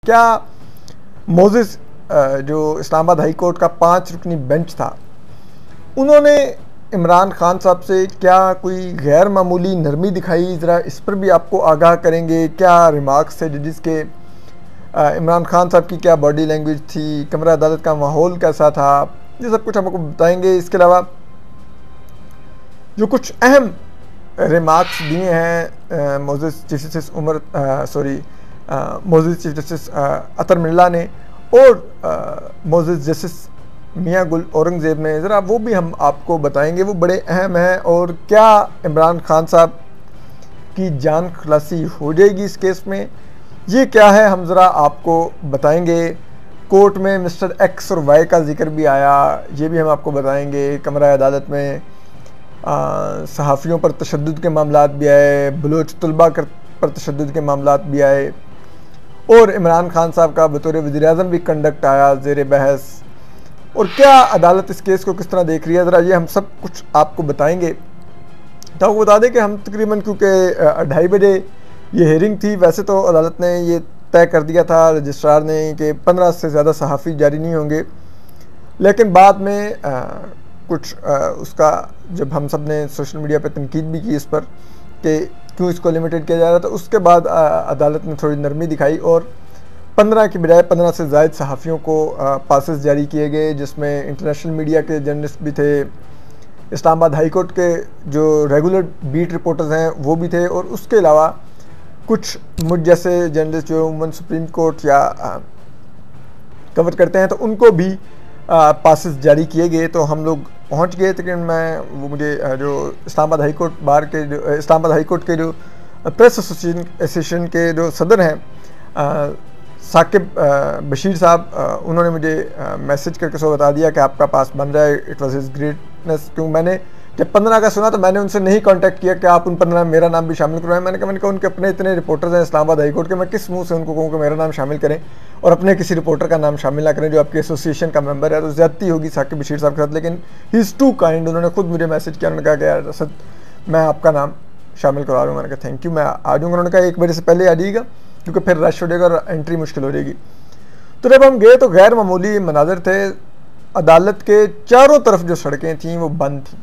क्या मोजेस जो Islamabad high court का 5 रुकनी बेंच था, उन्होंने इमरान खान साहब से क्या कोई गैर मामूली नरमी दिखाई? ज़रा इस पर भी आपको आगाह करेंगे। क्या रिमार्क्स थे जजेस के? इमरान खान साहब की क्या बॉडी लैंग्वेज थी? कमरा अदालत का माहौल कैसा था? ये सब कुछ हम आपको बताएंगे। इसके अलावा जो कुछ अहम रिमार्क्स दिए हैं मोजेस चीफ जस्टिस मोजेस चीफ जस्टिस अतर मिल्ला ने और मोजेस जस्टिस मियां गुल औरंगज़ेब ने, ज़रा वो भी हम आपको बताएंगे। वो बड़े अहम हैं। और क्या इमरान खान साहब की जान खलासी हो जाएगी इस केस में? ये क्या है, हम ज़रा आपको बताएंगे। कोर्ट में मिस्टर एक्स और वाई का जिक्र भी आया, ये भी हम आपको बताएंगे। कमरा अदालत में सहाफ़ियों पर तशद्दुद के मामलात भी आए, बलोच तलबा पर तशद्दुद के मामलात भी आए, और इमरान खान साहब का बतौर वज़ीर-ए-आज़म भी कंडक्ट आया ज़ेर बहस। और क्या अदालत इस केस को किस तरह देख रही है, ज़रा ये हम सब कुछ आपको बताएंगे। तो आपको बता दें कि हम तकरीबन, क्योंकि 2:30 बजे ये हेयरिंग थी, वैसे तो अदालत ने ये तय कर दिया था रजिस्ट्रार ने कि 15 से ज़्यादा सहाफ़ी जारी नहीं होंगे, लेकिन बाद में कुछ उसका जब हम सब ने सोशल मीडिया पर तनकीद भी की इस पर कि क्यों इसको लिमिटेड किया जा रहा था, उसके बाद अदालत ने थोड़ी नरमी दिखाई और 15 की बजाय 15 से ज़ायद सहाफ़ियों को पासेस जारी किए गए, जिसमें इंटरनेशनल मीडिया के जर्नलिस्ट भी थे, इस्लामाबाद हाई कोर्ट के जो रेगुलर बीट रिपोर्टर्स हैं वो भी थे, और उसके अलावा कुछ मुझ जैसे जर्नलिस्ट जो उमूमन सुप्रीम कोर्ट या कवर करते हैं तो उनको भी पासेस जारी किए गए। तो हम लोग पहुंच गए। तकरीबन मैं वो मुझे जो इस्लामाबाद हाई कोर्ट बार के जो इस्लामाबाद हाई कोर्ट के जो प्रेस एसोसिएशन के जो सदर हैं साकिब बशीर साहब, उन्होंने मुझे मैसेज करके सो बता दिया कि आपका पास बन रहा है। It was his greatness. क्योंकि मैंने जब 15 का सुना तो मैंने उनसे नहीं कांटेक्ट किया कि आप उन 15 में मेरा नाम भी शामिल करवाएं। मैंने कहा उनके अपने इतने रिपोर्टर्स हैं इस्लामाबाद हाई कोर्ट के, मैं किस मुंह से उनको कहूँ कि मेरा नाम शामिल करें और अपने किसी रिपोर्टर का नाम शामिल ना करें जो आपके एसोसिएशन का मेंबर है। तो ज़्यादती होगी साकिब बशीर साहब के साथ, लेकिन ही इज़ टू काइंड। उन्होंने खुद मुझे मैसेज किया, उन्होंने कहा कि यार असद मैं आपका नाम शामिल करवा रहा हूँ। मैंने कहा थैंक यू, मैं आ जाऊँगा। उन्होंने कहा 1 बजे से पहले आ जाइएगा क्योंकि फिर रश हो जाएगा और एंट्री मुश्किल हो जाएगी। तो जब हम गए तो गैर मामूली मनाजर थे। अदालत के चारों तरफ जो सड़कें थीं वो बंद थीं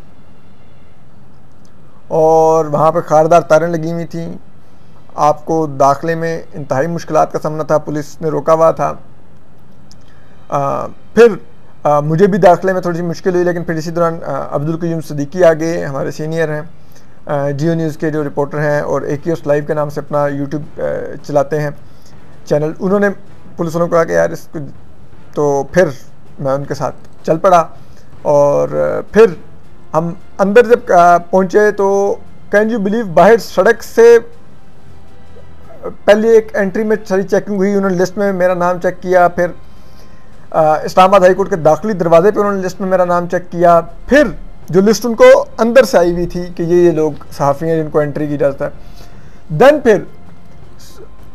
और वहाँ पर खारदार तारें लगी हुई थीं। आपको दाखिले में इंतहाई मुश्किलात का सामना था, पुलिस ने रोका हुआ था। फिर मुझे भी दाखिले में थोड़ी सी मुश्किल हुई, लेकिन फिर इसी दौरान अब्दुल कयूम सिद्दीकी आ गए, हमारे सीनियर हैं, जियो न्यूज़ के जो रिपोर्टर हैं और AQS लाइव के नाम से अपना यूट्यूब चलाते हैं चैनल। उन्होंने पुलिस वालों को कहा कि यार इसको, तो फिर मैं उनके साथ चल पड़ा। और फिर हम अंदर जब पहुँचे तो कैन यू बिलीव, बाहर सड़क से पहले एक एंट्री में सारी चेकिंग हुई, उन्होंने लिस्ट में मेरा नाम चेक किया। फिर इस्लामाबाद हाई कोर्ट के दाखिली दरवाजे पे उन्होंने लिस्ट में मेरा नाम चेक किया। फिर जो लिस्ट उनको अंदर से आई हुई थी कि ये लोग सहाफ़ी हैं जिनको एंट्री की इजाज़त है। देन फिर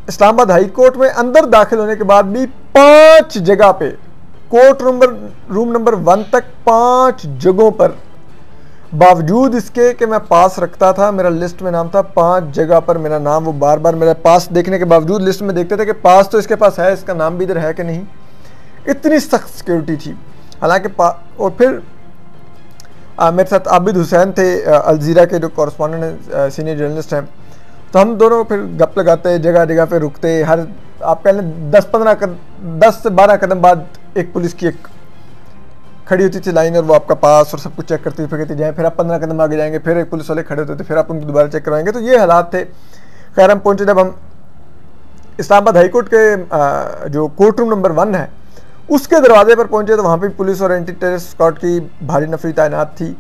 इस्लामाबाद हाई कोर्ट में अंदर दाखिल होने के बाद भी 5 जगह पे, कोर्ट रूम नंबर 1 तक 5 जगहों पर, बावजूद इसके कि मैं पास रखता था, मेरा लिस्ट में नाम था, 5 जगह पर मेरा नाम, वो बार बार मेरा पास देखने के बावजूद लिस्ट में देखते थे कि पास तो इसके पास है, इसका नाम भी इधर है कि नहीं। इतनी सख्त सिक्योरिटी थी। हालांकि और फिर मेरे साथ आबिद हुसैन थे, अल जज़ीरा के जो कॉरेस्पॉन्डेंट हैं, सीनियर जर्नलिस्ट हैं। तो हम दोनों फिर गप लगाते, जगह जगह पे रुकते। हर आप कह लें 10 से 12 कदम बाद एक पुलिस की एक खड़ी होती थी लाइन, और वो आपका पास और सब कुछ चेक करती हुई फिर कहती जाए। फिर आप 15 कदम आगे जाएंगे, फिर एक पुलिस वाले खड़े होते थे, फिर आप उनको दोबारा चेक करवाएंगे। तो ये हालात थे। खैर हम पहुँचे, जब हम इस्लामाबाद हाई कोर्ट के जो कोर्ट रूम नंबर 1 है उसके दरवाजे पर पहुँचे तो वहाँ पर पुलिस और एंटी टेररिस्ट स्क्वाड की भारी नफरी तैनात थी।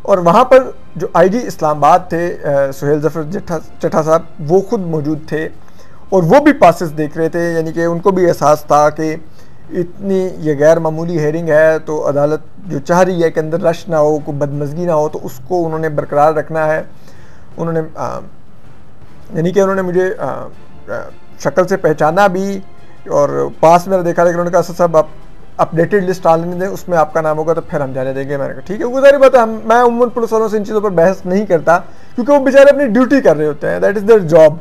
और वहाँ पर जो IG इस्लामाबाद थे सुहेल ज़फ़र चट्टा साहब, वो खुद मौजूद थे और वो भी पासेस देख रहे थे। यानी कि उनको भी एहसास था कि इतनी ये गैर मामूली हेयरिंग है तो अदालत जो चाह रही है कि अंदर रश ना हो, कोई बदमज़गी ना हो, तो उसको उन्होंने बरकरार रखना है। उन्होंने यानी कि उन्होंने मुझे शक्ल से पहचाना भी और पास मेरा देखा, लेकिन उन्होंने कहा साहब आप अपडेटेड लिस्ट डालने दें, उसमें आपका नाम होगा तो फिर हम जाने देंगे। मैंने कहा ठीक है, गुजारी बात है। मैं उम्मन पुलिस वालों से इन चीज़ों पर बहस नहीं करता क्योंकि वो बेचारे अपनी ड्यूटी कर रहे होते हैं, दैट इज़ देयर जॉब।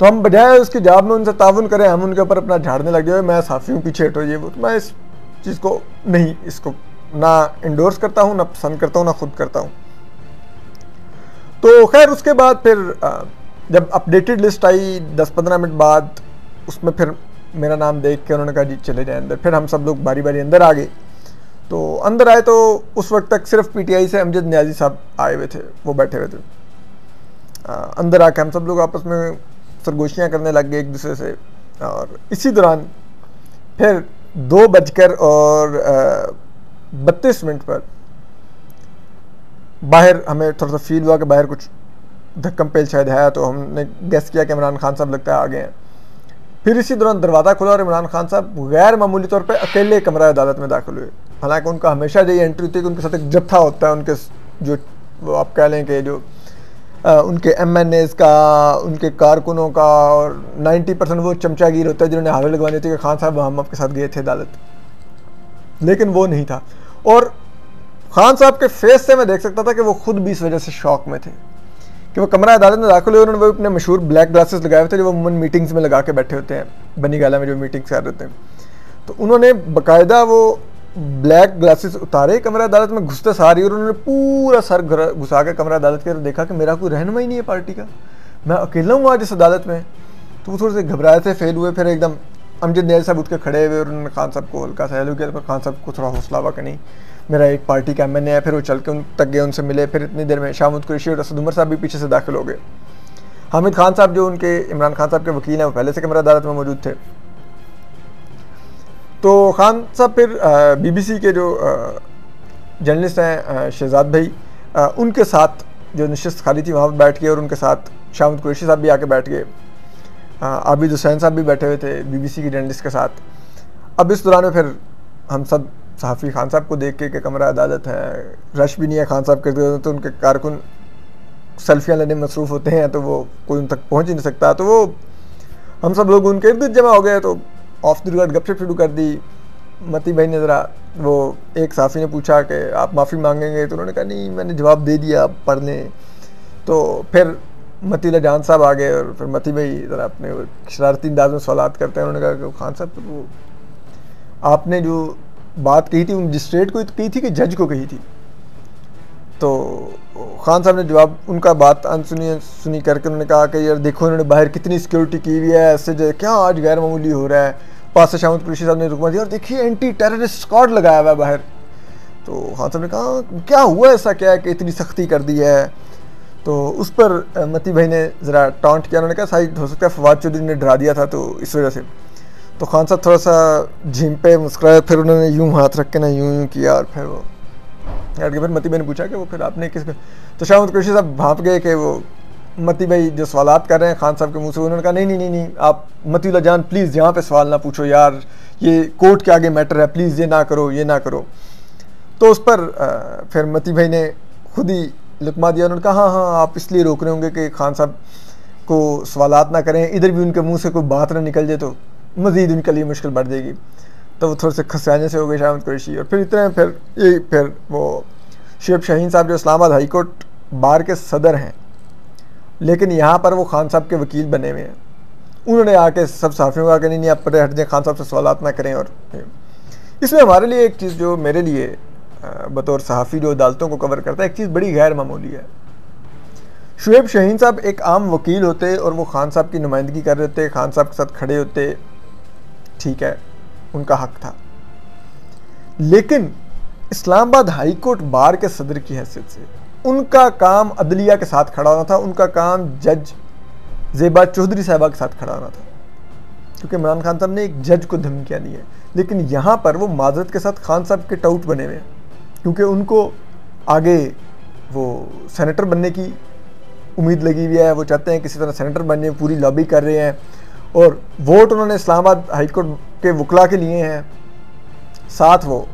तो हम बजाय उसके जवाब में उनसे ताउन करें, हम उनके ऊपर अपना झाड़ने लग जाए, मैं साफ़ी हूँ, पीछे हटो, ये वो। तो मैं इस चीज़ को नहीं, इसको ना इंडोर्स करता हूँ, ना पसंद करता हूँ, ना खुद करता हूँ। तो खैर उसके बाद फिर जब अपडेटेड लिस्ट आई 10-15 मिनट बाद, उसमें फिर मेरा नाम देख के उन्होंने कहा जी चले जाए अंदर। फिर हम सब लोग बारी बारी अंदर आ गए। तो अंदर आए तो उस वक्त तक सिर्फ पीटीआई से अमजद नियाजी साहब आए हुए थे, वो बैठे हुए थे। अंदर आके हम सब लोग आपस में सरगोशियाँ करने लग गए एक दूसरे से। और इसी दौरान फिर 2:32 पर बाहर हमें थोड़ा सा फील हुआ कि बाहर कुछ धक्कम पेल शायद है, तो हमने गेस किया कि इमरान खान साहब लगता है आ गए हैं। फिर इसी दौरान दरवाज़ा खुला और इमरान खान साहब गैर मामूली तौर पे अकेले कमरा अदालत में दाखिल हुए। हालांकि उनका हमेशा जो ये एंट्री होती है कि उनके साथ एक जत्था होता है, उनके जो वो आप कह लें कि जो उनके MNAs का, उनके कारकुनों का, और 90% वो चमचागिर होता है जिन्होंने हावे लगवानी होती है कि खान साहब हम आपके साथ गए थे अदालत। लेकिन वो नहीं था। और खान साहब के फेस से मैं देख सकता था कि वो खुद भी इस वजह से शौक में थे कि वो कमरा अदालत में दाखिल हुए। उन्होंने वो अपने मशहूर ब्लैक ग्लासेस लगाए हुए थे जो वो अमूमन मीटिंग्स में लगा के बैठे होते हैं, बनी गाला में जो मीटिंग्स कर रहे थे। तो उन्होंने बाकायदा वो ब्लैक ग्लासेस उतारे कमरा अदालत में घुसते सारी, और उन्होंने पूरा सर घुसा के कमरा अदालत के देखा कि मेरा कोई रहनुमा ही नहीं है पार्टी का, मैं अकेला हूँ आज इस अदालत में। तो वो थोड़े से घबराए थे, फेल हुए। फिर एकदम अमजद नियाज़ी साहब उठ के खड़े हुए और उन्होंने खान साहब को हल्का सा हेलो किया। पर खान साहब को थोड़ा हौसला हुआ कि नहीं, मेरा एक पार्टी का MNA है। फिर वो चल के उन तक गए, उनसे मिले। फिर इतनी देर में शाहमूद कुरैशी और असद उमर साहब भी पीछे से दाखिल हो गए। हामिद खान साहब जो उनके इमरान खान साहब के वकील हैं, वो पहले से कमरा अदालत में मौजूद थे। तो खान साहब फिर BBC के जो जर्नलिस्ट हैं शहजाद भाई, उनके साथ जो नशिस्त खाली थी वहाँ पर बैठ गए, और उनके साथ शाहमूद कुरैशी साहब भी आके बैठ गए। आबिद हुसैन साहब भी बैठे हुए थे BBC के जर्नलिस्ट के साथ। अब इस दौरान में फिर हम सब सहाफ़ी खान साहब को देख के कि कमरा अदालत है, रश भी नहीं है खान साहब के, तो उनके कारकुन सेल्फियाँ लेने में मसरूफ़ होते हैं, तो वो कोई उन तक पहुँच ही नहीं सकता। तो वो हम सब लोग उनके इर्द जमा हो गए। तो ऑफ द रिकॉर्ड गपशप शुरू कर दी। मती भाई ने ज़रा, वो एक सहाफ़ी ने पूछा कि आप माफ़ी मांगेंगे, तो उन्होंने कहा नहीं, मैंने जवाब दे दिया, आप पढ़ लें। तो फिर मतीला जान साहब आ गए, और फिर मती भाई ज़रा अपने शरारती अंदाज में सवालात करते हैं। उन्होंने कहा कि खान साहब, तो वो आपने जो बात कही थी वो मजिस्ट्रेट को कही थी कि जज को कही थी? तो खान साहब ने जवाब उनका बात सुनी करके उन्होंने कहा कि यार देखो इन्होंने बाहर कितनी सिक्योरिटी की हुई है, ऐसे जो क्या आज गैर मामूली हो रहा है। पास से शाहमूद कुरैशी साहब ने रुकवा दिया, और देखिए एंटी टेररिस्ट स्क्वाड लगाया हुआ है बाहर। तो खान साहब ने कहा क्या हुआ, ऐसा क्या है कि इतनी सख्ती कर दी है? तो उस पर मती भाई ने ज़रा टॉन्ट किया। उन्होंने कहा शायद हो सकता है फवाद चौधरी ने डरा दिया था, तो इस वजह से। तो खान साहब थोड़ा सा झीम पे मुस्कुराए, फिर उन्होंने यूं हाथ रख के ना यूं किया, और फिर वो यार फिर मती भाई ने पूछा कि वो फिर आपने किसको? तो शाहमूद कुरैशी साहब भाप गए कि वो मती भाई जो सवालात कर रहे हैं खान साहब के मुंह से। उन्होंने कहा नहीं, आप मतीउल्लाह जान प्लीज़ यहाँ पे सवाल ना पूछो यार, ये कोर्ट के आगे मैटर है, प्लीज़ ये ना करो। तो उस पर फिर मती भाई ने खुद ही लुकमा दिया। उन्होंने कहा हाँ आप इसलिए रोक रहे होंगे कि खान साहब को सवालात ना करें, इधर भी उनके मुँह से कोई बात ना निकल जाए तो मज़ीद उनके लिए मुश्किल बढ़ जाएगी। तो वो थोड़े से खसाने से हो गए शाहमूद कुरैशी। और फिर इतने फिर वो शुएब शाहीन साहब जो इस्लामाबाद हाई कोर्ट बार के सदर हैं, लेकिन यहाँ पर वो खान साहब के वकील बने हुए हैं, उन्होंने आके सब सहाफ़ियों को आके नहीं आप पर हट जाए, खान साहब से सवालात ना करें। और इसमें हमारे लिए एक चीज़ जो मेरे लिए बतौर सहाफ़ी जो अदालतों को कवर करता है, एक चीज़ बड़ी गैर मामूली है। शुएब शाहीन साहब एक आम वकील होते और वो खान साहब की नुमाइंदगी कर रहे होते, खान साहब के साथ खड़े होते, ठीक है उनका हक था। लेकिन इस्लामाबाद हाई कोर्ट बार के सदर की हैसियत से उनका काम अदलिया के साथ खड़ा होना था, उनका काम जज ज़ेबा चौधरी साहिबा के साथ खड़ा होना था, क्योंकि इमरान खान साहब ने एक जज को धमकियाँ दी है। लेकिन यहाँ पर वो माजरत के साथ खान साहब के टाउट बने हुए हैं, क्योंकि उनको आगे वो सेनेटर बनने की उम्मीद लगी हुई है, वो चाहते हैं किसी तरह सेनेटर बन जाए, पूरी लॉबी कर रहे हैं। और वोट उन्होंने इस्लामाबाद हाई कोर्ट के वकला के लिए हैं, साथ वो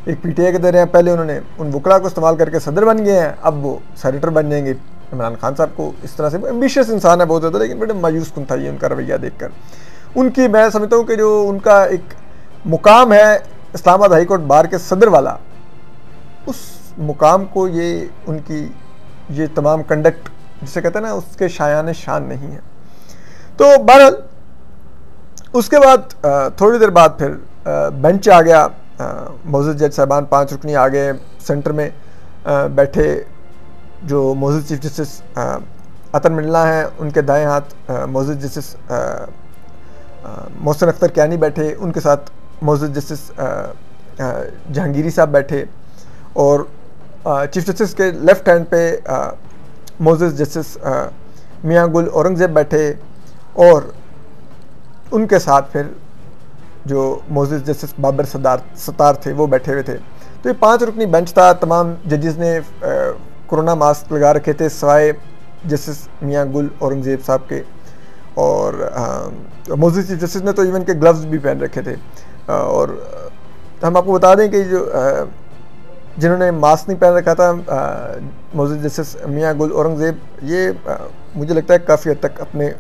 एक PTI के दे रहे हैं। पहले उन्होंने उन वकला को इस्तेमाल करके सदर बन गए हैं, अब वो सेनेटर बन जाएंगे। इमरान खान साहब को इस तरह से एम्बिशियस इंसान है बहुत ज़्यादा, लेकिन बड़े मायूस कुन था ये उनका रवैया देखकर। उनकी मैं समझता हूँ कि जो उनका एक मुकाम है इस्लामाबाद हाई कोर्ट बार के सदर वाला, उस मुकाम को ये उनकी ये तमाम कंडक्ट जिसे कहते हैं ना, उसके शायान शान नहीं है। तो बहरहाल उसके बाद थोड़ी देर बाद फिर बेंच आ गया, मोअज़्ज़ज़ जज साहबान 5 रुकनी आ गए, सेंटर में बैठे जो मोअज़्ज़ज़ चीफ जस्टिस अतर मिल्ला हैं, उनके दाएं हाथ मोअज़्ज़ज़ जस्टिस मोहसिन अख्तर कियानी बैठे, उनके साथ मोअज़्ज़ज़ जस्टिस जहांगीरी साहब बैठे, और चीफ जस्टिस के लेफ़्ट हैंड पे मोअज़्ज़ज़ जस्टिस मियां गुल औरंगज़ेब बैठे, और उनके साथ फिर जो मोअज़्ज़ज़ जस्टिस बाबर सत्तार थे वो बैठे हुए थे। तो ये 5 रुकनी बेंच था। तमाम जजेस ने कोरोना मास्क लगा रखे थे सिवाय जस्टिस मियां गुल औरंगज़ेब साहब के, और मोअज़्ज़ज़ चीफ जस्टिस ने तो इवन के ग्लव्स भी पहन रखे थे। और हम आपको बता दें कि जो जिन्होंने मास्क नहीं पहन रखा था, मोअज़्ज़ज़ जस्टिस मियां गुल औरंगज़ेब, ये मुझे लगता है काफ़ी हद तक अपने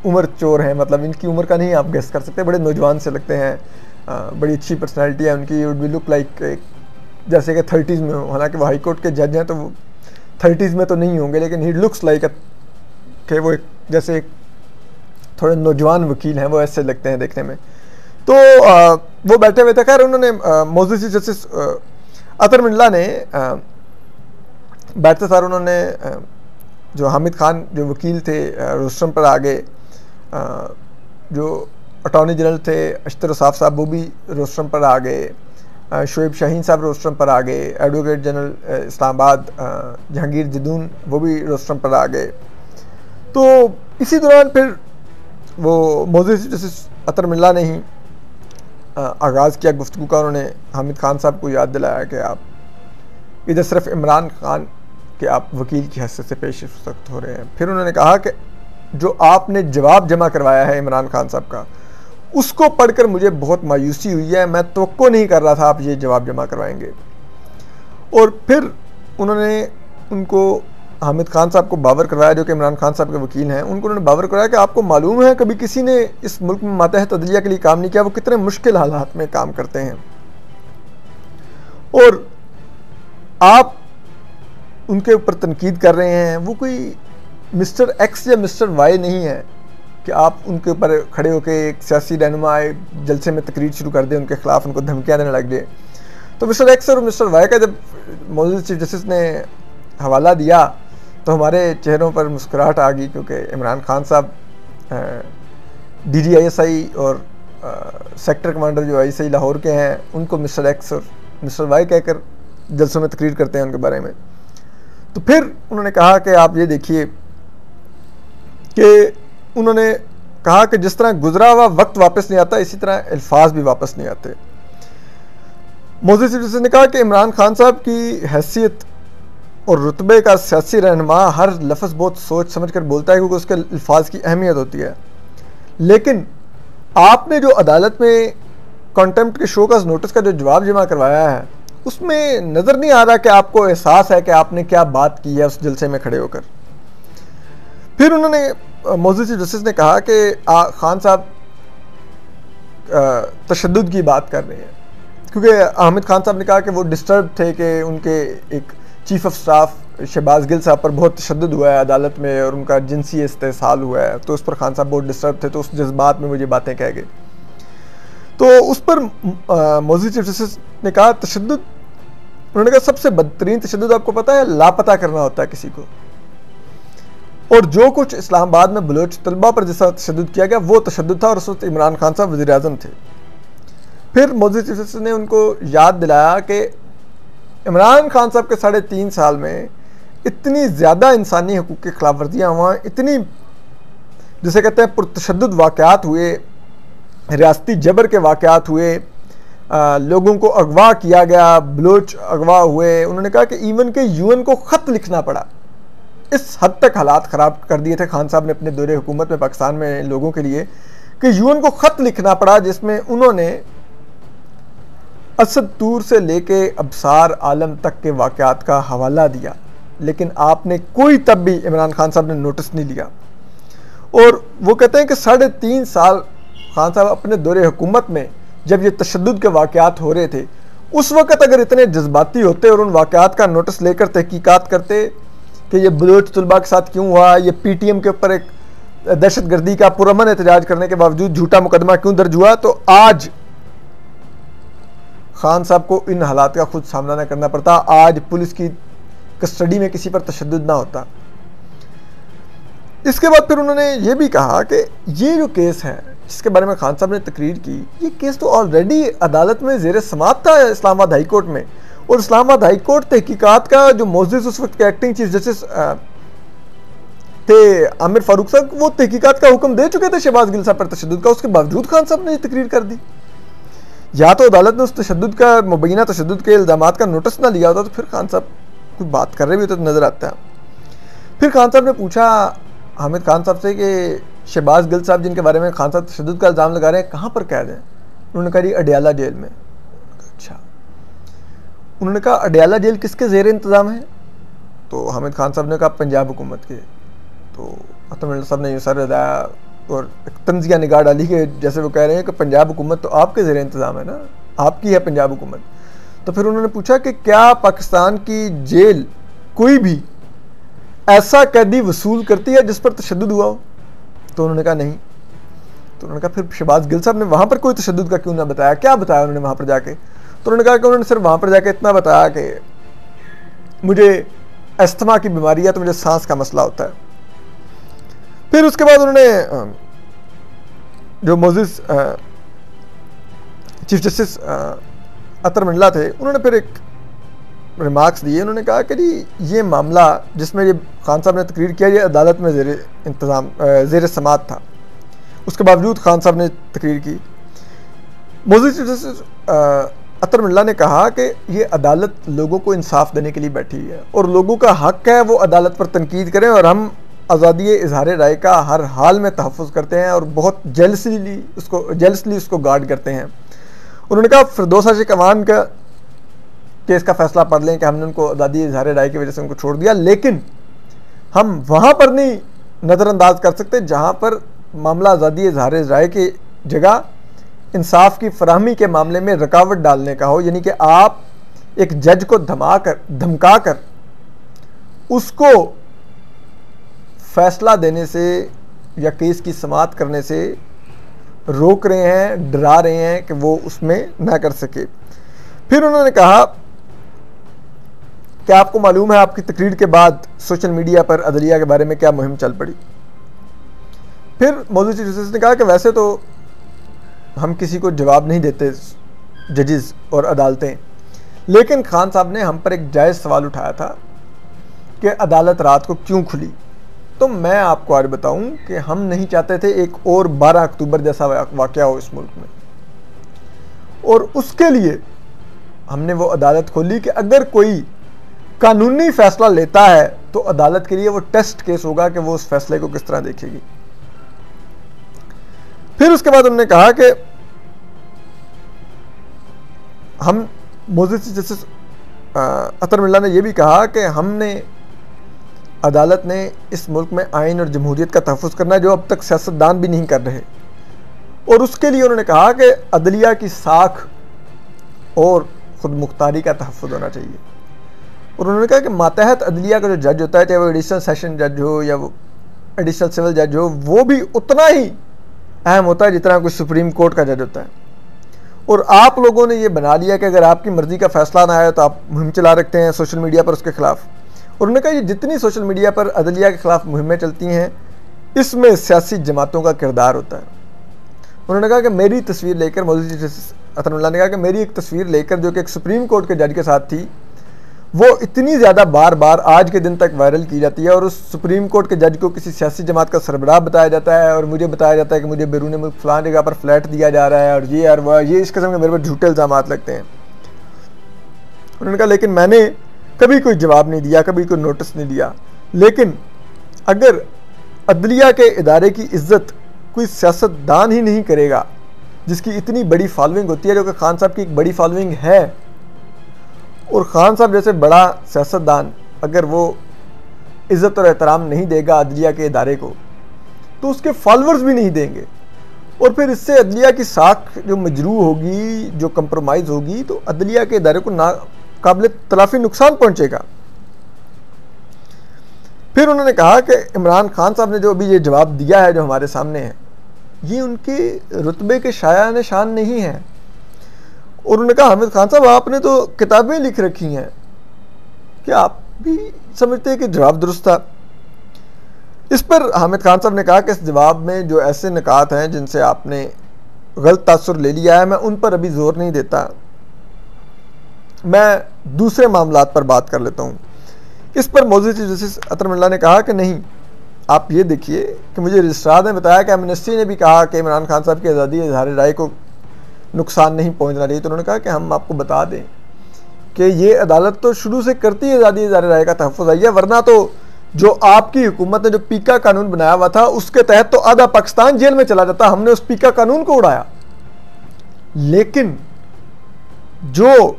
उम्र चोर हैं, मतलब इनकी उम्र का नहीं आप गेस कर सकते, बड़े नौजवान से लगते हैं, बड़ी अच्छी पर्सनैलिटी है उनकी, वुड बी लुक लाइक जैसे कि 30s में हो। हालांकि वो हाई कोर्ट के जज हैं तो वो 30s में तो नहीं होंगे, लेकिन ही लुक्स लाइक कि वो जैसे थोड़े नौजवान वकील हैं, वो ऐसे लगते हैं देखने में। तो वो बैठे हुए थे। खैर उन्होंने मोअज़्ज़ज़ जस्टिस अतर मिल्ला ने बैठते सार उन्होंने जो हामिद खान जो वकील थे रोस्ट्रम पर आ गए, जो अटॉर्नी जनरल थे अशतर उसाफ साहब वो भी रोस्ट्रम पर आ गए, शोएब शाहीन साहब रोस्ट्रम पर आ गए, एडवोकेट जनरल इस्लामाबाद जहांगीर जदून वो भी रोस्ट्रम पर आ गए। तो इसी दौरान फिर वो मोअज़्ज़ज़ जस्टिस अतर मिल्ला ने ही आगाज़ किया गुफ्तगू का। उन्होंने हामिद खान साहब को याद दिलाया कि आप इधर सिर्फ इमरान खान के आप वकील की हैसियत से पेश सख्त हो रहे हैं। फिर उन्होंने कहा कि जो आपने जवाब जमा करवाया है इमरान खान साहब का, उसको पढ़कर मुझे बहुत मायूसी हुई है, मैं तवक्को नहीं कर रहा था आप ये जवाब जमा करवाएंगे। और फिर उन्होंने उनको हामिद खान साहब को बावर करवाया, जो कि इमरान खान साहब के वकील हैं, उनको उन्होंने बावर करवाया कि आपको मालूम है कभी किसी ने इस मुल्क में मातहत अदलिया के लिए काम नहीं किया, वो कितने मुश्किल हालात में काम करते हैं, और आप उनके ऊपर तनकीद कर रहे हैं। वो कोई मिस्टर एक्स या मिस्टर वाई नहीं है कि आप उनके ऊपर खड़े होकर एक सियासी रहनुमा आए जलसे में तकरीर शुरू कर दें, उनके खिलाफ उनको धमकियाँ देने लग जाए। तो मिस्टर एक्स और मिस्टर वाई का जब मोअज़्ज़ज़ चीफ जस्टिस ने हवाला दिया तो हमारे चेहरों पर मुस्कुराहट आ गई, क्योंकि इमरान खान साहब DGISI और सेक्टर कमांडर जो ISI लाहौर के हैं, उनको मिस्टर एक्स और मिस्टर वाई कहकर जलसों में तकरीर करते हैं उनके बारे में। तो फिर उन्होंने कहा कि आप ये देखिए कि उन्होंने कहा कि जिस तरह गुजरा हुआ वक्त वापस नहीं आता, इसी तरह अल्फाज भी वापस नहीं आते। मोअज़्ज़ज़ चीफ जस्टिस ने कहा कि इमरान खान साहब की हैसियत और रुतबे का सियासी रहनुमा हर लफ्ज़ बहुत सोच समझ कर बोलता है, क्योंकि उसके अल्फाज की अहमियत होती है। लेकिन आपने जो अदालत में कॉन्टेम्प्ट के शो कॉज नोटिस का जो जवाब जमा करवाया है, उसमें नज़र नहीं आ रहा कि आपको एहसास है कि आपने क्या बात की है उस जलसे में खड़े होकर। फिर उन्होंने मोअज़्ज़ज़ चीफ जस्टिस ने कहा कि खान साहब तशद्दुद की बात कर रहे हैं, क्योंकि हामिद खान साहब ने कहा कि वो डिस्टर्ब थे कि उनके एक chief of staff Shahbaz Gill साहब पर बहुत तशद्दुद हुआ है अदालत में और उनका जिनसी इस्तेसाल हुआ है, तो उस पर खान साहब बहुत डिस्टर्ब थे, तो उस जज्बात में मुझे बातें कह गए। तो उस पर मोअज़्ज़ज़ चीफ जस्टिस ने कहा तशद्दुद, उन्होंने कहा सबसे बदतरीन तशद्दुद आपको पता है, लापता करना होता है किसी को, और जो कुछ इस्लामाबाद में बलोच तलबा पर जैसा तशद्दुद किया गया वो तशद्दुद था, और उस वक्त इमरान खान साहब वज़ीर आज़म थे। फिर मोअज़्ज़ज़ चीफ जस्टिस ने उनको याद दिलाया कि इमरान खान साहब के 3.5 साल में इतनी ज़्यादा इंसानी हकूक़ की खिलाफ वर्जियाँ हुआ, इतनी जिसे कहते हैं पुरतशद्दुद वाक़यात हुए, रियासती जबर के वाक़यात हुए, लोगों को अगवा किया गया, बलोच अगवा हुए। उन्होंने कहा कि इवन के UN को ख़त लिखना पड़ा, इस हद तक हालात ख़राब कर दिए थे खान साहब ने अपने दौरे हुकूमत में पाकिस्तान में लोगों के लिए कि UN को ख़त लिखना पड़ा, जिसमें उन्होंने असद तूर से लेके अबसार आलम तक के वाक़यात का हवाला दिया। लेकिन आपने कोई तब भी इमरान खान साहब ने नोटिस नहीं लिया। और वो कहते हैं कि 3.5 साल खान साहब अपने दौरे हुकूमत में जब ये तशद्दुद के वाक़यात हो रहे थे, उस वक़्त अगर इतने जज्बाती होते और उन वाक़यात का नोटिस लेकर तहकीकात करते कि ये बलोच तलबा के साथ क्यों हुआ, ये PTM के ऊपर एक दहशतगर्दी का पुरअमन एहतजाज करने के बावजूद झूठा मुकदमा क्यों दर्ज हुआ, तो आज खान साहब को इन हालात का खुद सामना न करना पड़ता, आज पुलिस की कस्टडी में किसी पर तशद्दुद ना होता। इसके बाद फिर उन्होंने ये भी कहा कि ये जो केस है जिसके बारे में खान साहब ने तकरीर की, ये केस तो ऑलरेडी अदालत में ज़ेर समाअत था इस्लामाबाद हाई कोर्ट में, और इस्लामाबाद हाई कोर्ट तहकीकात का जो मोअज़्ज़िज़ उस वक्त के एक्टिंग चीफ जस्टिस थे आमिर फारूक साहब, वो तहकीकात का हुक्म दे चुके थे शहबाज गिल साहब पर तशद्दुद का, उसके बावजूद खान साहब ने ये तकरीर कर दी। या तो अदालत ने उस तशद्दुद का, मुबैना तशद्दुद के इल्ज़ामात का नोटिस ना लिया होता तो फिर खान साहब कुछ बात कर रहे भी तो नज़र आता है। फिर खान साहब ने पूछा हामिद खान साहब से कि शहबाज गिल साहब जिनके बारे में खान साहब तशद्दुद का इल्ज़ाम लगा रहे हैं कहाँ पर कैद हैं? उन्होंने कहा जी अडियाला जेल में। अच्छा, उन्होंने कहा अडियाला जेल किसके ज़ेर इंतज़ाम है? तो हामिद खान साहब ने कहा पंजाब हुकूमत के। तो अतर मिर्ज़ा साहब ने यूँ सर हिलाया और एक तंज़िया निगाह डाली कि जैसे वो कह रहे हैं कि पंजाब हुकूमत तो आपके ज़ेर इंतज़ाम है ना, आपकी है पंजाब हुकूमत। तो फिर उन्होंने पूछा कि क्या पाकिस्तान की जेल कोई भी ऐसा कैदी वसूल करती है जिस पर तशद्दुद हुआ हो? तो उन्होंने कहा नहीं। तो उन्होंने कहा फिर शहबाज गिल साहब ने वहाँ पर कोई तशद्दुद का क्यों ना बताया, क्या बताया उन्होंने वहाँ पर जाके? तो उन्होंने कहा कि उन्होंने सिर्फ वहाँ पर जाके इतना बताया कि मुझे अस्थमा की बीमारी है तो मुझे सांस का मसला होता है। फिर उसके बाद उन्होंने जो मोअज़्ज़िज़ चीफ जस्टिस अतर मिल्ला थे, उन्होंने फिर एक रिमार्क्स दिए। उन्होंने कहा कि जी ये मामला जिसमें ये खान साहब ने तकरीर किया, ये अदालत में ज़ेर समाअत था, उसके बावजूद खान साहब ने तकरीर की। मोअज़्ज़िज़ चीफ जस्टिस अतर मिल्ला ने कहा कि ये अदालत लोगों को इंसाफ देने के लिए बैठी है और लोगों का हक़ है वो अदालत पर तनकीद करें, और हम आज़ादी इज़हार राय का हर हाल में तहफ़्फ़ुज़ करते हैं और बहुत जेलसली उसको गार्ड करते हैं। उन्होंने कहा फिरदौस आशिक अवान का केस का फैसला पढ़ लें कि हमने उनको आज़ादी इज़हार राय की वजह से उनको छोड़ दिया, लेकिन हम वहाँ पर नहीं नज़रअंदाज कर सकते जहाँ पर मामला आज़ादी इज़हार राय की जगह इंसाफ की फराहमी के मामले में रुकावट डालने का हो, यानी कि आप एक जज को धमका कर उसको फैसला देने से या केस की समाअत करने से रोक रहे हैं, डरा रहे हैं कि वो उसमें ना कर सके। फिर उन्होंने कहा कि आपको मालूम है आपकी तकरीर के बाद सोशल मीडिया पर अदलिया के बारे में क्या मुहिम चल पड़ी। फिर मोअज़्ज़िज़ चीफ जस्टिस ने कहा कि वैसे तो हम किसी को जवाब नहीं देते जजेस और अदालतें, लेकिन खान साहब ने हम पर एक जायज़ सवाल उठाया था कि अदालत रात को क्यों खुली। तो मैं आपको आज बताऊं कि हम नहीं चाहते थे एक और 12 अक्टूबर जैसा वाक़या हो इस मुल्क में, और उसके लिए हमने वो अदालत खोली कि अगर कोई कानूनी फैसला लेता है तो अदालत के लिए वो टेस्ट केस होगा कि वो उस फैसले को किस तरह देखेगी। फिर उसके बाद उन्होंने कहा कि हम मोअज़्ज़िज़ जस्टिस अतर मिल्ला ने यह भी कहा कि हमने अदालत ने इस मुल्क में आइन और जमहूरियत का तहफ़्फ़ुज़ करना है जो अब तक सियासतदान भी नहीं कर रहे, और उसके लिए उन्होंने कहा कि अदलिया की साख और ख़ुद मुख्तारी का तहफ़्फ़ुज़ होना चाहिए। और उन्होंने कहा कि मातहत अदलिया का जो जज होता है, चाहे वो एडिशनल सेशन जज हो या वो एडिशनल सिविल जज हो, वो भी उतना ही अहम होता है जितना कोई सुप्रीम कोर्ट का जज होता है। और आप लोगों ने ये बना लिया कि अगर आपकी मर्ज़ी का फ़ैसला ना आए तो आप मुहिम चला रखते हैं सोशल मीडिया पर उसके ख़िलाफ़। और उन्होंने कहा ये जितनी सोशल मीडिया पर अदलिया के ख़िलाफ़ मुहिमें चलती हैं, इसमें सियासी जमातों का किरदार होता है। उन्होंने कहा कि मेरी तस्वीर लेकर, मोअज़्ज़िज़ जस्टिस अतर मिल्ला ने कहा कि मेरी एक तस्वीर लेकर जो कि एक सुप्रीम कोर्ट के जज के साथ थी, वो इतनी ज़्यादा बार बार आज के दिन तक वायरल की जाती है, और उस सुप्रीम कोर्ट के जज को किसी सियासी जमात का सरबराह बताया जाता है, और मुझे बताया जाता है कि मुझे बैरून मुल्क फ़लाँ जगह पर फ्लैट दिया जा रहा है, और ये यार वह ये इस किस्म के मेरे पर झूठे इल्ज़ामात लगते हैं। उन्होंने कहा लेकिन मैंने कभी कोई जवाब नहीं दिया, कभी कोई नोटिस नहीं दिया। लेकिन अगर अदलिया के इदारे की इज़्ज़त कोई सियासतदान ही नहीं करेगा जिसकी इतनी बड़ी फॉलोइंग होती है, जो कि खान साहब की एक बड़ी फॉलोइंग है, और ख़ान साहब जैसे बड़ा सियासतदान अगर वो इज़्ज़त और एहतराम नहीं देगा अदलिया के इदारे को, तो उसके फॉलोअर्स भी नहीं देंगे, और फिर इससे अदलिया की साख जो मजरू होगी, जो कंप्रोमाइज़ होगी, तो अदलिया के इदारे को नाकाबिल तलाफ़ी नुकसान पहुँचेगा। फिर उन्होंने कहा कि इमरान खान साहब ने जो अभी ये जवाब दिया है जो हमारे सामने है, ये उनके रुतबे के शायान शान नहीं है। और उन्होंने कहा हामिद खान साहब आपने तो किताबें लिख रखी हैं, क्या आप भी समझते हैं कि जवाब दुरुस्त था? इस पर हामिद खान साहब ने कहा कि इस जवाब में जो ऐसे निकात हैं जिनसे आपने गलत तासुर ले लिया है, मैं उन पर अभी जोर नहीं देता, मैं दूसरे मामलात पर बात कर लेता हूँ। इस पर मौजूद चीफ जस्टिस अतर मिल्ला ने कहा कि नहीं, आप ये देखिए कि मुझे रजिस्ट्रार ने बताया कि एमनेस्टी ने भी कहा कि इमरान खान साहब की आज़ादी इज़हार राय को नुकसान नहीं पहुँचना चाहिए। तो उन्होंने कहा कि हम आपको बता दें कि ये अदालत तो शुरू से करती है आज़ादी इज़हार राय का तहफ़्फ़ुज़ है, वरना तो जो आपकी हुकूमत ने जो पीका कानून बनाया हुआ था उसके तहत तो आधा पाकिस्तान जेल में चला जाता, हमने उस पीका कानून को उड़ाया। लेकिन जो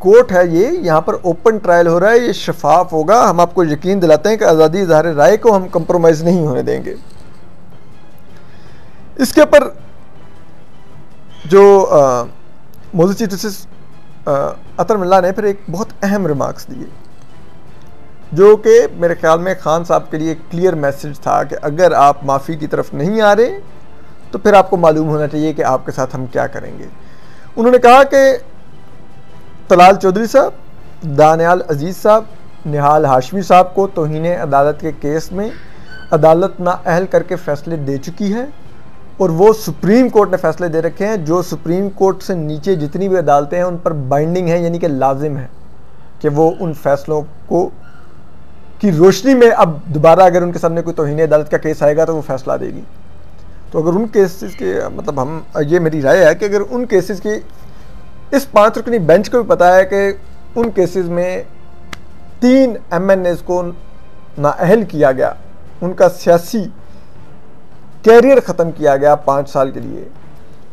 कोर्ट है, ये यहाँ पर ओपन ट्रायल हो रहा है, ये शफाफ होगा, हम आपको यकीन दिलाते हैं कि आज़ादी इज़हार राय को हम कंप्रोमाइज़ नहीं होने देंगे। इसके ऊपर जो मौजूद चीफ जस्टिस अतर मिल्ला ने फिर एक बहुत अहम रिमार्क्स दिए, जो कि मेरे ख्याल में खान साहब के लिए एक क्लियर मैसेज था कि अगर आप माफ़ी की तरफ नहीं आ रहे तो फिर आपको मालूम होना चाहिए कि आपके साथ हम क्या करेंगे। उन्होंने कहा कि तलाल चौधरी साहब, दानियाल अजीज़ साहब, निहाल हाशमी साहब को तौहीन अदालत के केस में अदालत नाअहल करके फ़ैसले दे चुकी है और वो सुप्रीम कोर्ट ने फ़ैसले दे रखे हैं जो सुप्रीम कोर्ट से नीचे जितनी भी अदालतें हैं उन पर बाइंडिंग है, यानी कि लाजिम है कि वो उन फैसलों को की रोशनी में अब दोबारा अगर उनके सामने कोई तौहीन अदालत का केस आएगा तो वो फैसला देगी। तो अगर उन केसेस के मतलब हम ये मेरी राय है कि अगर उन केसेस की इस 5 रुकनी बेंच को भी पता है कि उन केसेस में 3 MNAs को नाअहल किया गया, उनका सियासी कैरियर ख़त्म किया गया 5 साल के लिए,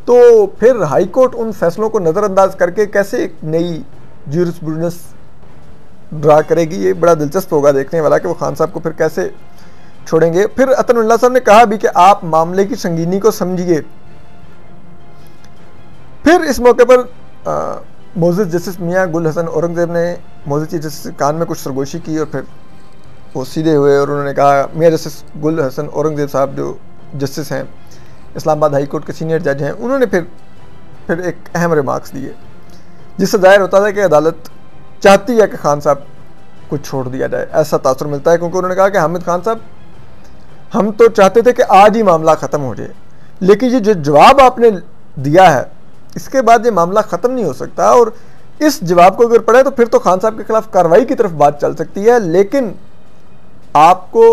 तो फिर हाई कोर्ट उन फैसलों को नज़रअंदाज करके कैसे एक नई ज्यूरिस्प्रूडेंस ड्रा करेगी? ये बड़ा दिलचस्प होगा देखने वाला कि वो खान साहब को फिर कैसे छोड़ेंगे। फिर अतर मिल्ला साहब ने कहा भी कि आप मामले की संगीनी को समझिए। फिर इस मौके पर मौजूद जस्टिस मियां गुल हसन औरंगज़ेब ने मौजूद चीफ जस्टिस कान में कुछ सरगोशी की और फिर वो सीधे हुए और उन्होंने कहा, मियां जस्टिस गुल हसन औरंगज़ेब साहब जो जस्टिस हैं, इस्लामाबाद हाई कोर्ट के सीनियर जज हैं, उन्होंने फिर एक अहम रिमार्क्स दिए जिससे जाहिर होता था कि अदालत चाहती है कि खान साहब को छोड़ दिया जाए, ऐसा तासुर मिलता है। क्योंकि उन्होंने कहा कि हामिद खान साहब, हम तो चाहते थे कि आज ही मामला ख़त्म हो जाए, लेकिन ये जो जवाब आपने दिया है इसके बाद ये मामला ख़त्म नहीं हो सकता, और इस जवाब को अगर पढ़े तो फिर तो खान साहब के खिलाफ कार्रवाई की तरफ बात चल सकती है। लेकिन आपको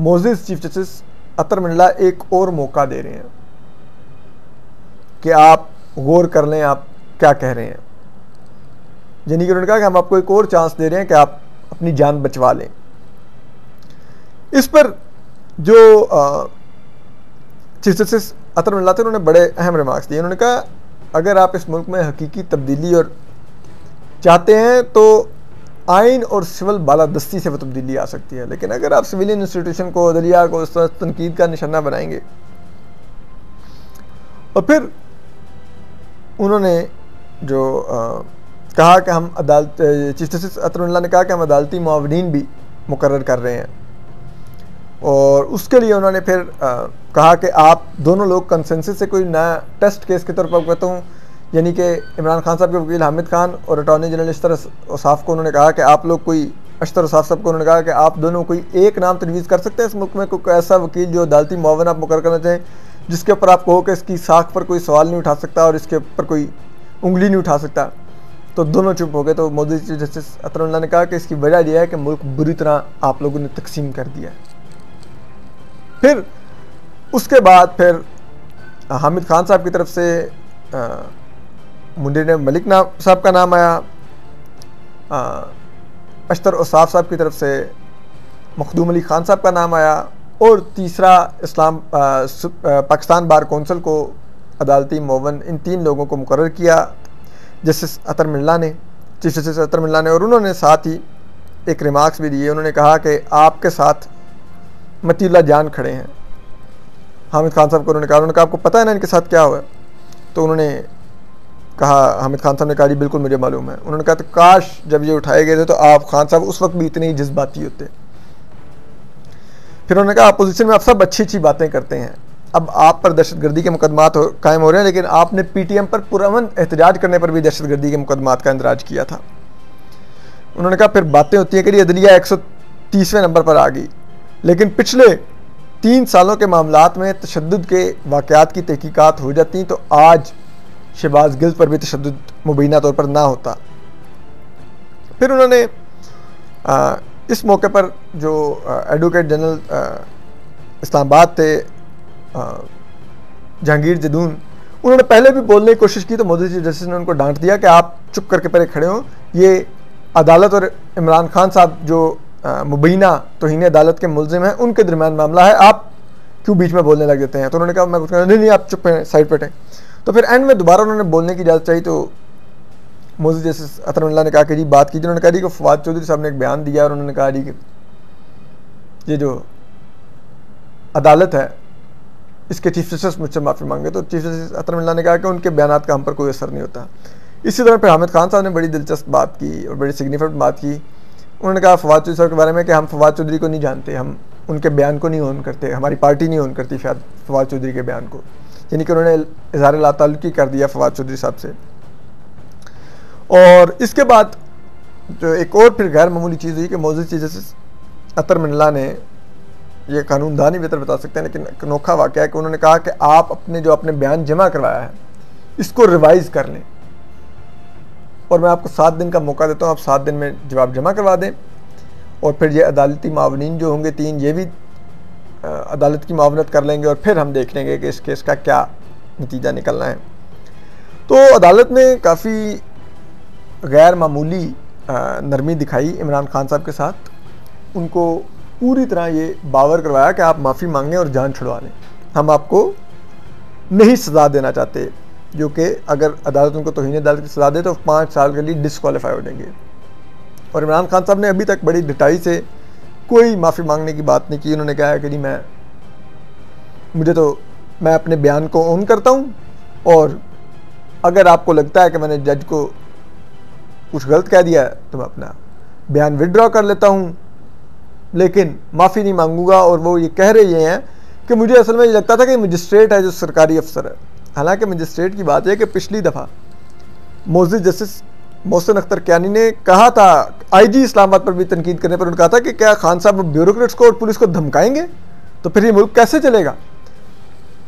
मौजूद चीफ जस्टिस अतर मिल्ला एक और मौका दे रहे हैं कि आप गौर कर लें आप क्या कह रहे हैं, यानी कि उन्होंने कहा कि हम आपको एक और चांस दे रहे हैं कि आप अपनी जान बचवा लें। इस पर जो चीफ जस्टिस अतर मिल्ला थे उन्होंने बड़े अहम रिमार्क्स दिए। उन्होंने कहा अगर आप इस मुल्क में हकीकी तब्दीली और चाहते हैं तो आइन और सिविल बालादस्ती से वो तब्दीली आ सकती है, लेकिन अगर आप सिविलियन इंस्टीट्यूशन को, अदलिया को इस तरह तनकीद का निशाना बनाएंगे। और फिर उन्होंने जो कहा कि हम अदालत, चीफ जस्टिस अतर मिल्ला ने कहा कि हम अदालती मुआवनीन भी मुकर्रर कर रहे हैं, और उसके लिए उन्होंने फिर कहा कि आप दोनों लोग कंसेंसस से कोई नया टेस्ट केस के तौर पर कहता हूँ, यानी कि इमरान खान साहब के वकील हामिद खान और अटॉर्नी जनरल अशतर औसाफ को उन्होंने कहा कि आप लोग कोई, अशतर औसाफ साहब को उन्होंने कहा कि आप दोनों कोई एक नाम तजवीज़ कर सकते हैं इस मुल्क में, कोई ऐसा वकील जो अदालती मुआवन आप मुकर्रर करना चाहें जिसके ऊपर आप कहो कि इसकी साख पर कोई सवाल नहीं उठा सकता और इसके ऊपर कोई उंगली नहीं उठा सकता। तो दोनों चुप हो गए। तो मौजूद चीफ जस्टिस अतर मिल्ला ने कहा कि इसकी वजह यह है कि मुल्क बुरी तरह आप लोगों ने तकसीम कर दिया है। फिर उसके बाद फिर हामिद खान साहब की तरफ से मुंडे मलिक साहब का नाम आया, अशतर औसाफ साहब की तरफ से मखदूम अली खान साहब का नाम आया, और तीसरा पाकिस्तान बार कौंसिल को अदालती मुआवन, इन 3 लोगों को मुकर्रर किया जस्टिस अतर मिल्ला ने, चीफ जस्टिस अतर मिल्ला ने। और उन्होंने साथ ही एक रिमार्क्स भी दिए। उन्होंने कहा कि आपके साथ मतीउल्लाह जान खड़े हैं। हामिद खान साहब को उन्होंने कहा आपको पता है ना इनके साथ क्या हुआ? तो उन्होंने कहा, हामिद खान साहब ने कहा जी बिल्कुल मुझे मालूम है। उन्होंने कहा तो काश जब ये उठाए गए थे तो आप खान साहब उस वक्त भी इतने ही जज्बाती होते। फिर उन्होंने कहा अपोजिशन में आप सब अच्छी अच्छी बातें करते हैं, अब आप पर दहशतगर्दी के मुकदमात कायम हो रहे हैं, लेकिन आपने पीटीएम पर पुरअमन एहतजाज करने पर भी दहशतगर्दी के मुकदमात का इंदराज किया था। उन्होंने कहा फिर बातें होती हैं कि अदलिया 130वें नंबर पर आ गई, लेकिन पिछले 3 सालों के मामलात में तशद्दुद के वाक़यात की तहकीकात हो जाती तो आज शहबाज गिल पर भी तशद्दुद मुबीना तौर पर ना होता। फिर उन्होंने इस मौके पर जो एडवोकेट जनरल इस्लामाबाद थे जहांगीर जदून, उन्होंने पहले भी बोलने की कोशिश की तो मोदी चीफ जस्टिस ने उनको डांट दिया कि आप चुप करके परे खड़े हो, ये अदालत और इमरान खान साहब जो मुबीना तौहीन अदालत के मुल्जिम हैं उनके दरमियान मामला है, आप क्यों बीच में बोलने लग जाते हैं। तो उन्होंने कहा मैं कुछ नहीं आप चुप हैं, साइड पर टें। तो फिर एंड में दोबारा उन्होंने बोलने की इजाज़त चाहिए तो मोदी जस्टिस अतर मिल्ला ने कहा कि जी बात कीजिए। उन्होंने कहा जी कि फवाद चौधरी साहब ने एक बयान दिया और उन्होंने कहा जी कि ये जो अदालत है इसके चीफ जस्टिस मुझसे माफ़ी मांगे। तो चीफ जस्टिस अतर मिल्ला ने कहा कि उनके बयान का हम पर कोई असर नहीं होता। इसी तरह फिर हामिद खान साहब ने बड़ी दिलचस्प बात की और बड़ी सिग्निफिकेंट बात की। उन्होंने कहा फवाद चौधरी साहब के बारे में कि हम फवाद चौधरी को नहीं जानते, हम उनके बयान को नहीं ओन करते, हमारी पार्टी नहीं ओन करती फवाद चौधरी के बयान को, यानी कि उन्होंने इज़हार लाताल्लुकी कर दिया फवाद चौधरी साहब से। और इसके बाद जो एक और फिर गैर मामूली चीज़ हुई कि मौजूद चीज़ जस्टिस अतर मिल्ला ने, ये कानूनदान ही बेहतर बता सकते हैं, लेकिन अनोखा वाक़या है कि उन्होंने कहा कि आप अपने बयान जमा करवाया है इसको रिवाइज़ कर लें और मैं आपको 7 दिन का मौका देता हूँ, आप 7 दिन में जवाब जमा करवा दें और फिर ये अदालती मावनीन जो होंगे 3 ये भी अदालत की मावनत कर लेंगे और फिर हम देख लेंगे कि इस केस का क्या नतीजा निकलना है। तो अदालत ने काफ़ी गैर मामूली नरमी दिखाई इमरान खान साहब के साथ, उनको पूरी तरह ये बावर करवाया कि आप माफ़ी मांगें और जान छुड़वा लें, हम आपको नहीं सज़ा देना चाहते, जो कि अगर अदालत उनको तौहीन अदालत की सज़ा दे तो 5 साल के लिए डिसक्वालीफाई हो जाएंगे। और इमरान खान साहब ने अभी तक बड़ी ढिठाई से कोई माफ़ी मांगने की बात नहीं की। उन्होंने कहा है कि नहीं मैं अपने बयान को ओन करता हूँ और अगर आपको लगता है कि मैंने जज को कुछ गलत कह दिया है तो मैं अपना बयान विड्रॉ कर लेता हूँ, लेकिन माफ़ी नहीं मांगूंगा। और वो ये कह रहे हैं कि मुझे असल में ये लगता था कि मजिस्ट्रेट है जो सरकारी अफसर है, हालांकि मजिस्ट्रेट की बात है कि पिछली दफ़ा मौजूद जस्टिस मोहसिन अख्तर कियानी ने कहा था आईजी इस्लामाबाद पर भी तनकीद करने पर, उन्होंने कहा था कि क्या खान साहब ब्यूरोक्रेट्स को और पुलिस को धमकाएंगे तो फिर ये मुल्क कैसे चलेगा।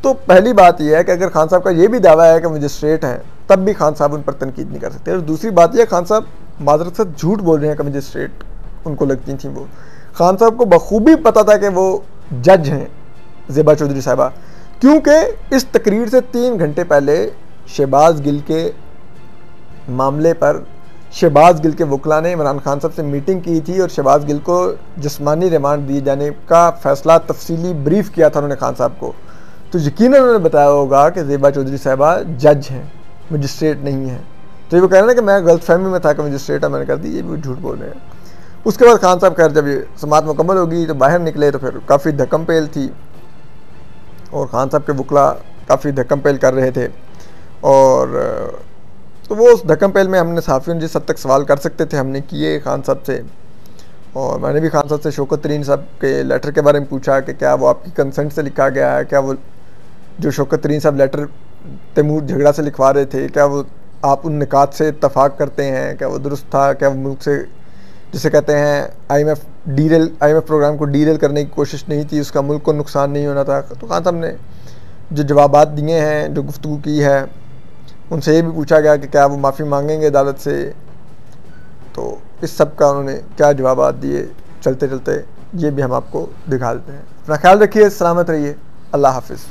तो पहली बात यह है कि अगर खान साहब का ये भी दावा है कि मजिस्ट्रेट हैं तब भी खान साहब उन पर तनकीद नहीं कर सकते। और दूसरी बात यह खान साहब माजरत से झूठ बोल रहे हैं कि मजिस्ट्रेट उनको लगती थी। वो खान साहब को बखूबी पता था कि वो जज हैं ज़ेबा चौधरी साहबा, क्योंकि इस तकरीर से 3 घंटे पहले शहबाज गिल के मामले पर शहबाज गिल के वकला ने इमरान खान साहब से मीटिंग की थी और शहबाज गिल को जिस्मानी रिमांड दिए जाने का फ़ैसला तफसीली ब्रीफ किया था उन्होंने खान साहब को। तो यकीनन उन्होंने बताया होगा कि ज़ेबा चौधरी साहबा जज हैं, मजिस्ट्रेट नहीं है। तो ये वो कह रहे हैं कि मैं गलतफहमी में था कि मजिस्ट्रेट है, मैंने कर दी, ये भी झूठ बोल रहे हैं। उसके बाद खान साहब खैर जब ये समाअत मुकम्मल होगी तो बाहर निकले तो फिर काफ़ी धक्कम पेल थी और खान साहब के वकला काफ़ी धक्कम पेल कर रहे थे। और तो वो उस धक्कम पेल में हमने सहाफ़ियों ने जिस हद तक सवाल कर सकते थे हमने किए खान साहब से। और मैंने भी खान साहब से शौकत तरीन साहब के लेटर के बारे में पूछा कि क्या वो आपकी कंसेंट से लिखा गया है, क्या वो जो शौकत तरीन साहब लेटर तैमूर झगड़ा से लिखवा रहे थे क्या वो आप उन निकात से इत्तफाक करते हैं, क्या वो दुरुस्त था, क्या वो मुल्क से जिसे कहते हैं आईएमएफ प्रोग्राम को डीरेल करने की कोशिश नहीं थी, उसका मुल्क को नुकसान नहीं होना था। तो खान साहब ने जो जवाबात दिए हैं, जो गुफ्तगू की है, उनसे ये भी पूछा गया कि क्या वो माफ़ी मांगेंगे अदालत से, तो इस सब का उन्होंने क्या जवाबात दिए चलते चलते ये भी हम आपको दिखा देते हैं। अपना ख्याल रखिए, सलामत रहिए, अल्लाह हाफिज़।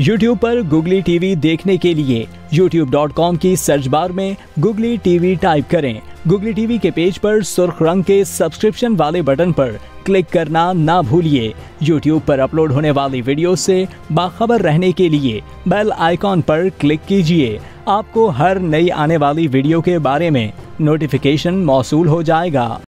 YouTube पर गुगली टीवी देखने के लिए youtube.com की सर्च बार में गुगली टीवी टाइप करें। गुगली टीवी के पेज पर सुर्ख रंग के सब्सक्रिप्शन वाले बटन पर क्लिक करना ना भूलिए। YouTube पर अपलोड होने वाली वीडियो से बाखबर रहने के लिए बेल आइकॉन पर क्लिक कीजिए। आपको हर नई आने वाली वीडियो के बारे में नोटिफिकेशन मौसूल हो जाएगा।